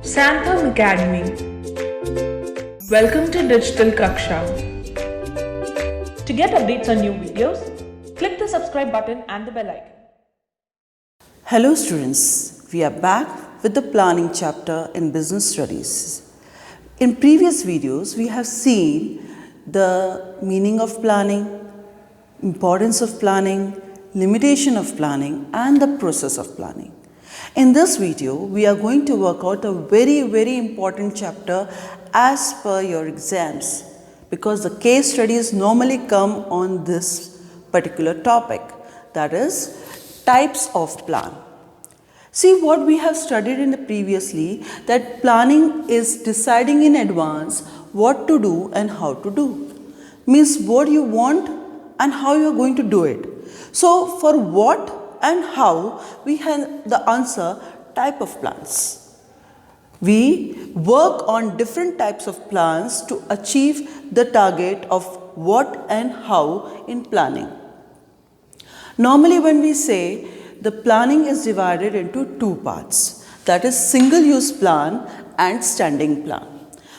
Santham Academy. Welcome to Digital Kaksha. To get updates on new videos, click the subscribe button and the bell icon. Hello students, we are back with the planning chapter in business studies. In previous videos, we have seen the meaning of planning, importance of planning, limitation of planning and the process of planning. In this video, we are going to work out a very important chapter as per your exams, because the case studies normally come on this particular topic, that is types of plan. See, what we have studied in the previously, that planning is deciding in advance what to do and how to do. Means what you want and how you are going to do it. So for what and how, we have the answer type of plans. We work on different types of plans to achieve the target of what and how in planning. Normally when we say the planning is divided into two parts, that is single use plan and standing plan.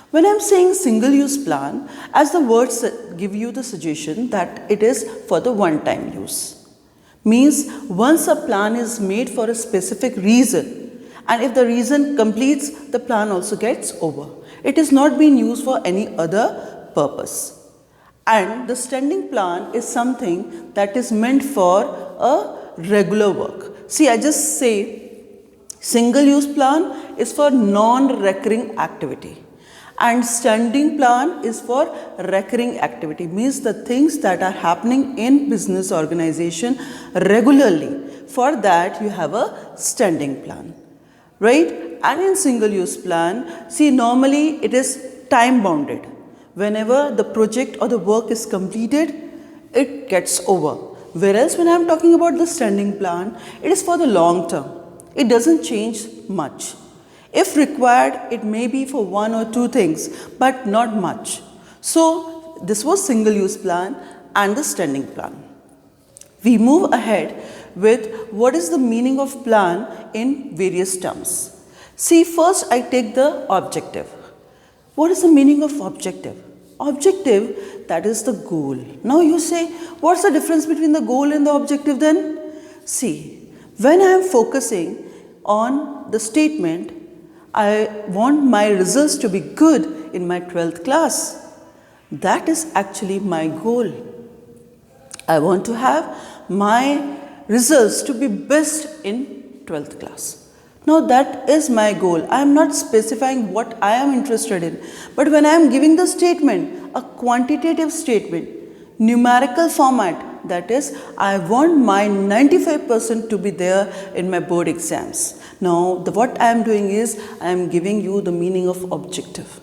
When I am saying single use plan, as the words give you the suggestion that it is for the one time use. Means once a plan is made for a specific reason, and if the reason completes, the plan also gets over. It is not being used for any other purpose. And the standing plan is something that is meant for a regular work. See, I just say single use plan is for non-recurring activity. And standing plan is for recurring activity, means the things that are happening in business organization regularly. For that you have a standing plan, right? And in single use plan, see, normally it is time bounded. Whenever the project or the work is completed, it gets over. Whereas when I am talking about the standing plan, it is for the long term. It doesn't change much. If required, it may be for one or two things, but not much. So this was single use plan and the standing plan. We move ahead with what is the meaning of plan in various terms. See, first I take the objective. What is the meaning of objective? Objective, that is the goal. Now you say, what's the difference between the goal and the objective then? See, when I am focusing on the statement, I want my results to be good in my 12th class. That is actually my goal. I want to have my results to be best in 12th class. Now that is my goal. I am not specifying what I am interested in. But when I am giving the statement, a quantitative statement, numerical format, that is, I want my 95% to be there in my board exams. Now, what I am doing is, I am giving you the meaning of objective.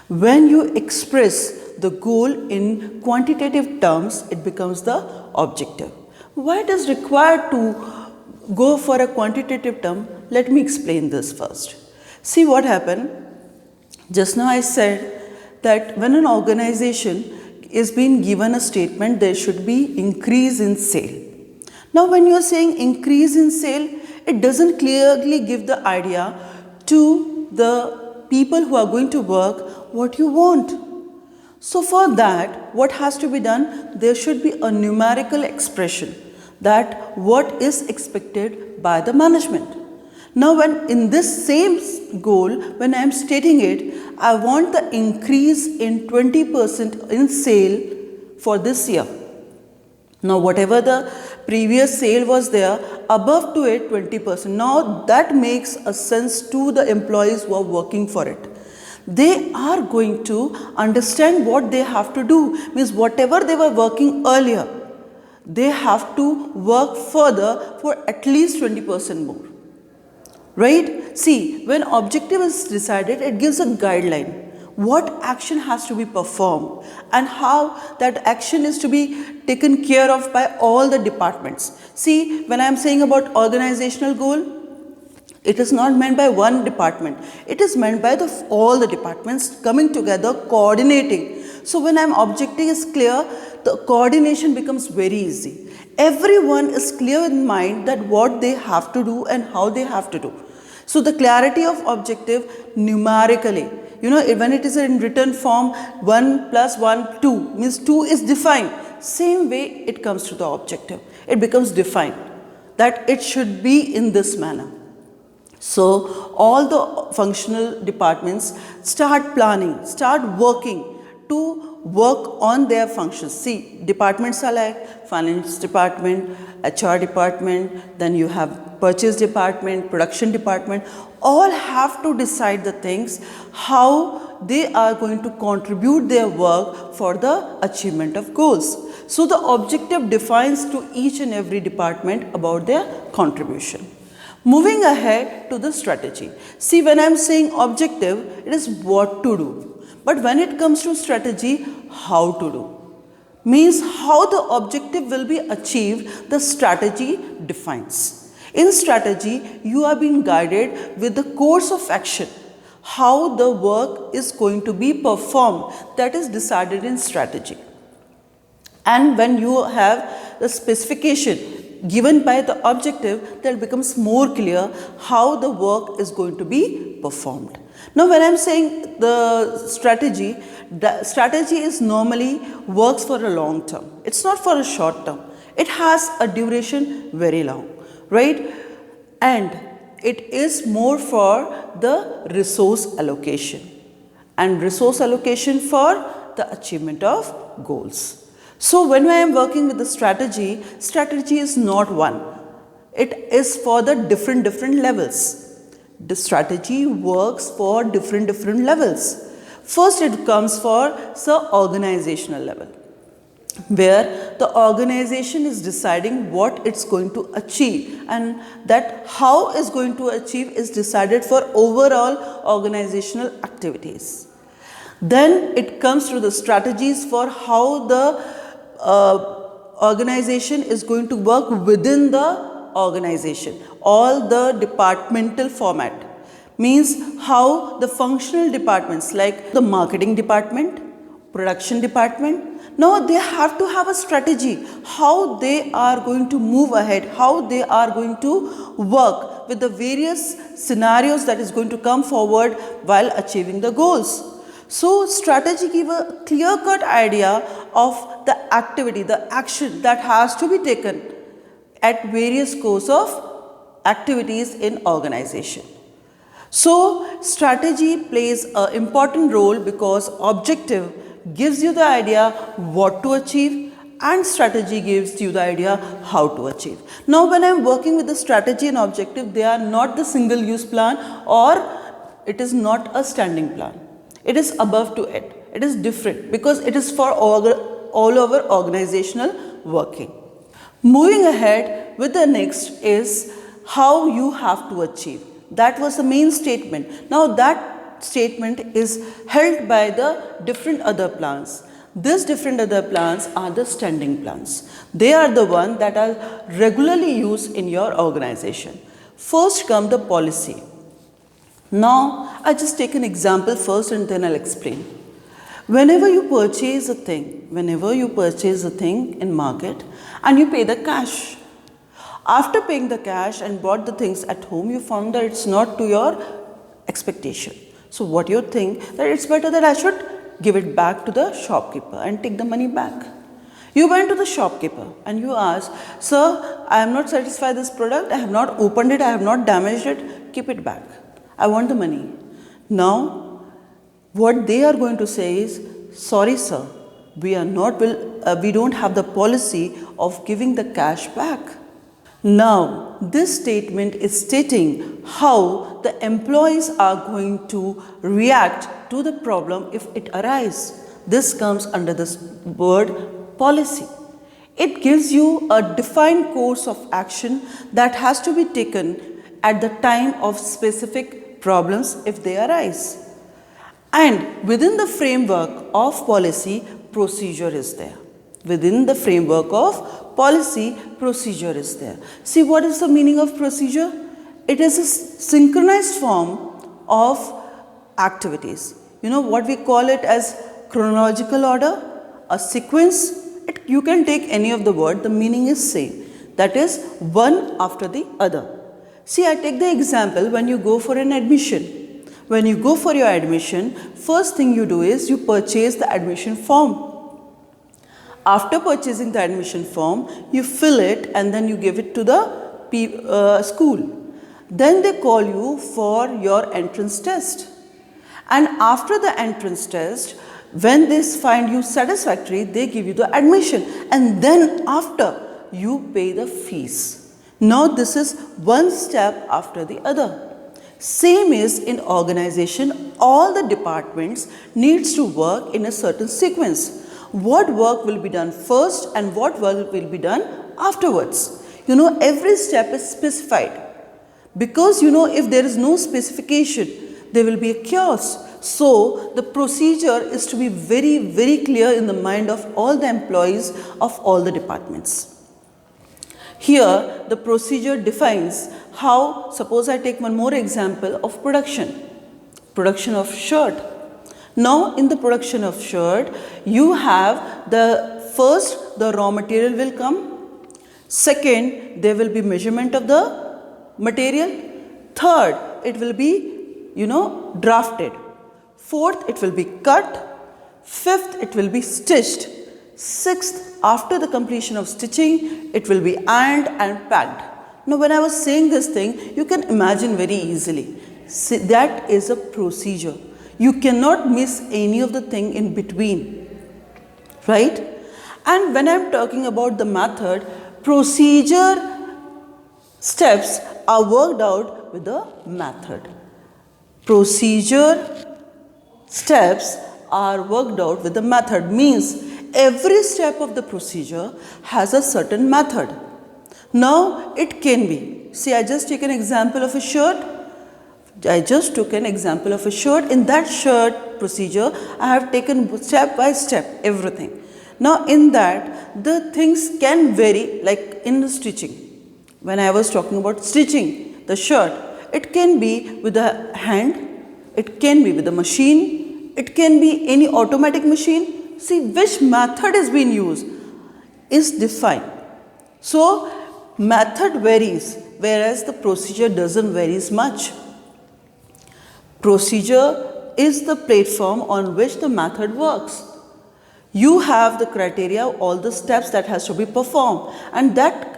When you express the goal in quantitative terms, it becomes the objective. Why it is required to go for a quantitative term? Let me explain this first. See what happened. Just now I said that when an organization is being given a statement, there should be increase in sale. Now when you are saying increase in sale, it doesn't clearly give the idea to the people who are going to work what you want. So for that, what has to be done? There should be a numerical expression that what is expected by the management. Now when in this same goal, when I am stating it, I want the increase in 20% in sale for this year. Now whatever the previous sale was there, above to it 20%. Now that makes a sense to the employees who are working for it. They are going to understand what they have to do. Means whatever they were working earlier, they have to work further for at least 20% more. Right? See, when objective is decided, it gives a guideline. What action has to be performed and how that action is to be taken care of by all the departments. See, when I am saying about organizational goal, it is not meant by one department. It is meant by all the departments coming together, coordinating. So when objective is clear, the coordination becomes very easy. everyone is clear in mind that what they have to do and how they have to do. So the clarity of objective numerically, when it is in written form, 1 plus 1, 2, means 2 is defined. Same way it comes to the objective. It becomes defined that it should be in this manner. So all the functional departments start planning, start working to work on their functions. See, departments are like finance department, HR department, then you have purchase department, production department, all have to decide the things how they are going to contribute their work for the achievement of goals. So the objective defines to each and every department about their contribution. Moving ahead to the strategy. See, when I am saying objective, it is what to do. But when it comes to strategy, how to do. Means how the objective will be achieved, the strategy defines. In strategy, you are being guided with the course of action. How the work is going to be performed, that is decided in strategy. And when you have the specification given by the objective, that becomes more clear how the work is going to be performed. Now when I am saying the strategy is normally works for a long term. It's not for a short term. It has a duration very long, right? And it is more for the resource allocation and resource allocation for the achievement of goals. So when I am working with the strategy, strategy is not one. It is for the different levels. The strategy works for different levels. First it comes for the organizational level, where the organization is deciding what it's going to achieve, and that how it's going to achieve is decided for overall organizational activities. Then it comes to the strategies for how the organization is going to work within the organization. All the departmental format means how the functional departments like the marketing department, production department, now they have to have a strategy how they are going to move ahead, how they are going to work with the various scenarios that is going to come forward while achieving the goals. So strategy gives a clear-cut idea of the activity, the action that has to be taken at various course of activities in organization. So strategy plays an important role because objective gives you the idea what to achieve and strategy gives you the idea how to achieve. Now when I am working with the strategy and objective, they are not the single use plan or it is not a standing plan. It is above to it. It is different because it is for all over organizational working. Moving ahead with the next is how you have to achieve. That was the main statement. Now that statement is held by the different other plans. These different other plans are the standing plans. They are the ones that are regularly used in your organization. First come the policy. Now I just take an example first and then I'll explain. Whenever you purchase a thing in market and you pay the cash. After paying the cash and bought the things at home, you found that it's not to your expectation. So what you think that it's better that I should give it back to the shopkeeper and take the money back. You went to the shopkeeper and you asked, sir, I am not satisfied with this product, I have not opened it, I have not damaged it, keep it back. I want the money. Now, what they are going to say is, sorry sir, we don't have the policy of giving the cash back. Now, this statement is stating how the employees are going to react to the problem if it arises. This comes under this word policy. It gives you a defined course of action that has to be taken at the time of specific problems if they arise. And within the framework of policy, procedure is there. Within the framework of policy, procedure is there. See, what is the meaning of procedure? It is a synchronized form of activities. You know what we call it as chronological order, a sequence You can take any of the word, the meaning is same. That is one after the other. See, I take the example when you go for an admission. When you go for your admission, first thing you do is you purchase the admission form. After purchasing the admission form, you fill it and then you give it to the school. Then they call you for your entrance test. And after the entrance test, when they find you satisfactory, they give you the admission. And then after, you pay the fees. Now this is one step after the other. Same is in organization, all the departments needs to work in a certain sequence. What work will be done first and what work will be done afterwards. Every step is specified. Because if there is no specification, there will be a chaos. So the procedure is to be very, very clear in the mind of all the employees of all the departments. Here, the procedure defines how, suppose I take one more example of production of shirt. Now, in the production of shirt, you have the raw material will come. Second, there will be measurement of the material. Third, it will be, drafted. Fourth, it will be cut. Fifth, it will be stitched. Sixth, after the completion of stitching, it will be ironed and packed. Now, when I was saying this thing, you can imagine very easily. See, that is a procedure. You cannot miss any of the thing in between, right? And when I am talking about the method, procedure steps are worked out with the method. Procedure steps are worked out with the method, means every step of the procedure has a certain method. Now it can be, see, I just take an example of a shirt. I just took an example of a shirt. In that shirt procedure, I have taken step by step everything. Now in that, the things can vary, like in the stitching. When I was talking about stitching the shirt, it can be with the hand, it can be with the machine, it can be any automatic machine. See, which method is being used is defined. So method varies, whereas the procedure doesn't vary much. Procedure is the platform on which the method works. You have the criteria, all the steps that has to be performed, and that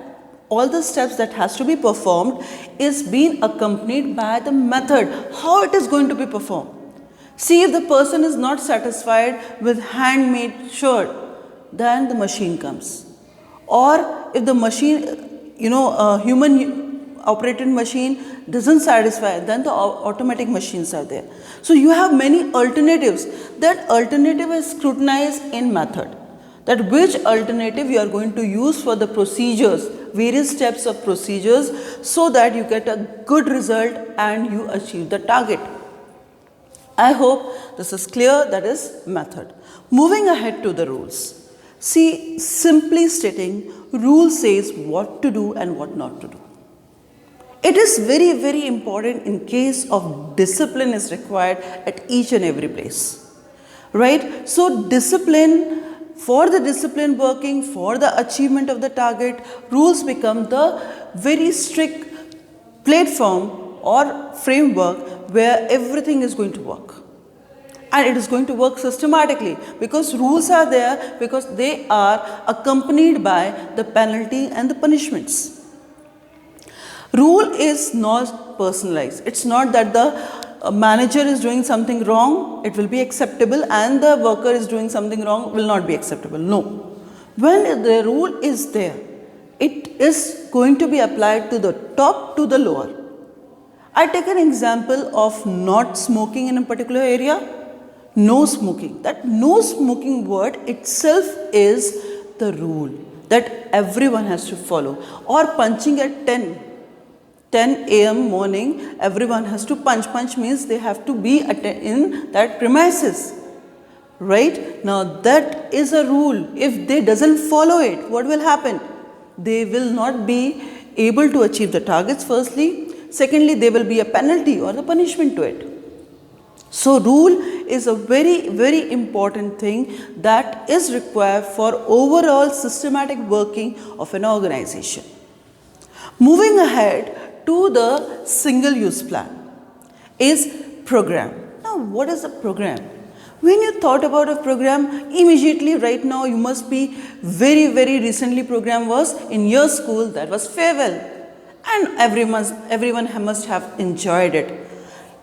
all the steps that has to be performed is being accompanied by the method, how it is going to be performed. See, if the person is not satisfied with handmade shirt, then the machine comes. Or if the machine, human operated machine doesn't satisfy, then the automatic machines are there. So you have many alternatives. That alternative is scrutinized in method. That which alternative you are going to use for the procedures, various steps of procedures, so that you get a good result and you achieve the target. I hope this is clear, that is method. Moving ahead to the rules. See, simply stating, rule says what to do and what not to do. It is very, very important in case of discipline is required at each and every place, right? So discipline, for the discipline working, for the achievement of the target, rules become the very strict platform or framework where everything is going to work. And it is going to work systematically, because rules are there, because they are accompanied by the penalty and the punishments. Rule is not personalized. It's not that the manager is doing something wrong, it will be acceptable, and the worker is doing something wrong, will not be acceptable. No. When the rule is there, it is going to be applied to the top to the lower. I take an example of not smoking in a particular area. No smoking. That no smoking word itself is the rule that everyone has to follow. Or punching at 10 a.m. morning, everyone has to punch. Punch means they have to be in that premises. Right? Now that is a rule. If they doesn't follow it, what will happen? They will not be able to achieve the targets firstly. Secondly, there will be a penalty or the punishment to it. So rule is a very, very important thing that is required for overall systematic working of an organization. Moving ahead to the single use plan is program. Now, what is a program? When you thought about a program, immediately right now you must be very, very recently program was in your school, that was farewell. And everyone must have enjoyed it.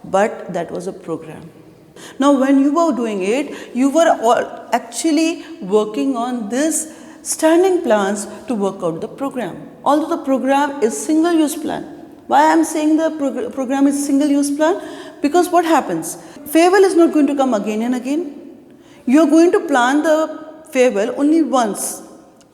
But that was a program. Now when you were doing it, you were actually working on this standing plans to work out the program. Although the program is single use plan. Why I am saying the program is single use plan? Because what happens? Farewell is not going to come again and again. You are going to plan the farewell only once.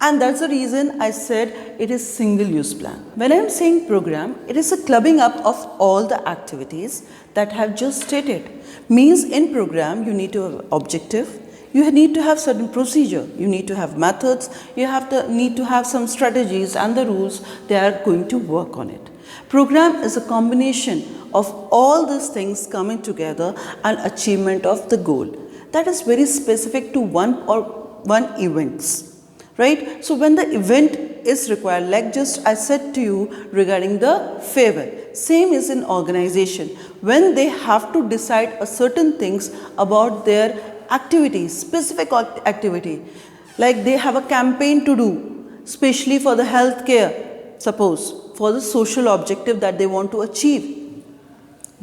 And that's the reason I said it is single use plan. When I am saying program, it is a clubbing up of all the activities that I have just stated. Means in program you need to have objective, you need to have certain procedure, you need to have methods, you need to have some strategies and the rules they are going to work on it. Program is a combination of all these things coming together and achievement of the goal. That is very specific to one events. Right? So when the event is required, like just I said to you regarding the farewell, same is in organization. When they have to decide a certain things about their activities, specific activity, like they have a campaign to do, especially for the healthcare, suppose, for the social objective that they want to achieve.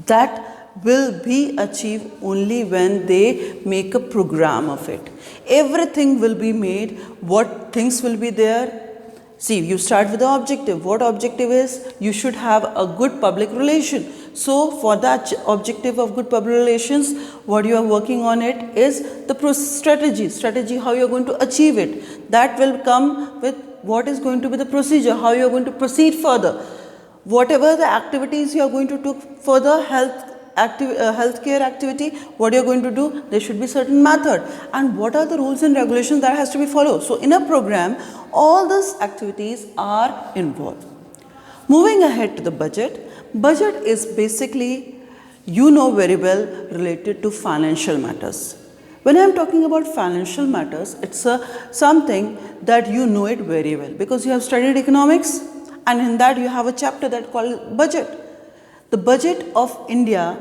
That will be achieved only when they make a program of it. Everything will be made, what things will be there. See, you start with the objective. What objective is? You should have a good public relation. So for that objective of good public relations, what you are working on it is the strategy, how you are going to achieve it. That will come with what is going to be the procedure, how you are going to proceed further. Whatever the activities you are going to do for the healthcare activity, what you are going to do, there should be certain method, and what are the rules and regulations that has to be followed. So in a program, all these activities are involved. Moving ahead to the budget. Budget is basically, you know very well, related to financial matters. When I am talking about financial matters, it's something that you know it very well because you have studied economics, and in that you have a chapter that called budget. The budget of India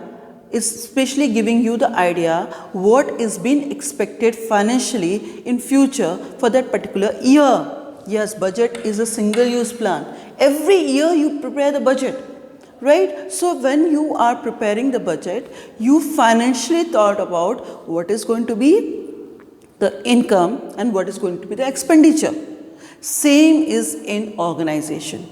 is especially giving you the idea what is being expected financially in future for that particular year. Yes, budget is a single use plan. Every year you prepare the budget, right? So when you are preparing the budget, you financially thought about what is going to be the income and what is going to be the expenditure. Same is in organization.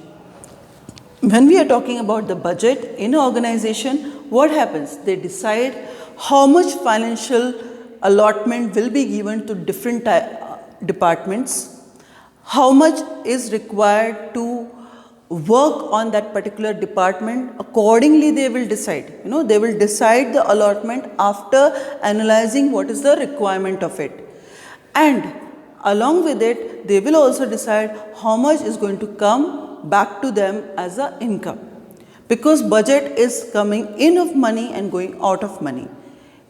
When we are talking about the budget in an organization, what happens? They decide how much financial allotment will be given to different departments, how much is required to work on that particular department. Accordingly they will decide. They will decide the allotment after analyzing what is the requirement of it. And along with it, they will also decide how much is going to come back to them as an income, because budget is coming in of money and going out of money.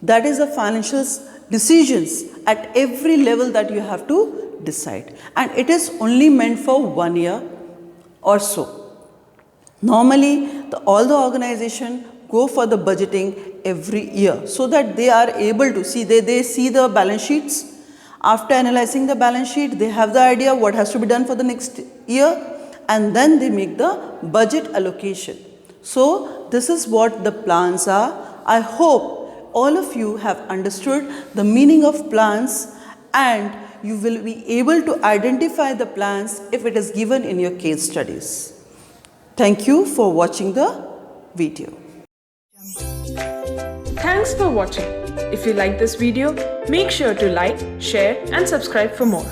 That is a financial decisions at every level that you have to decide, and it is only meant for 1 year or so. Normally all the organization go for the budgeting every year so that they are able to see, they see the balance sheets. After analyzing the balance sheet, they have the idea what has to be done for the next year, and then they make the budget allocation. So this is what the plans are. I hope all of you have understood the meaning of plans, and you will be able to identify the plans if it is given in your case studies. Thank you for watching the video. Thanks for watching. If you like this video, make sure to like, share and subscribe for more.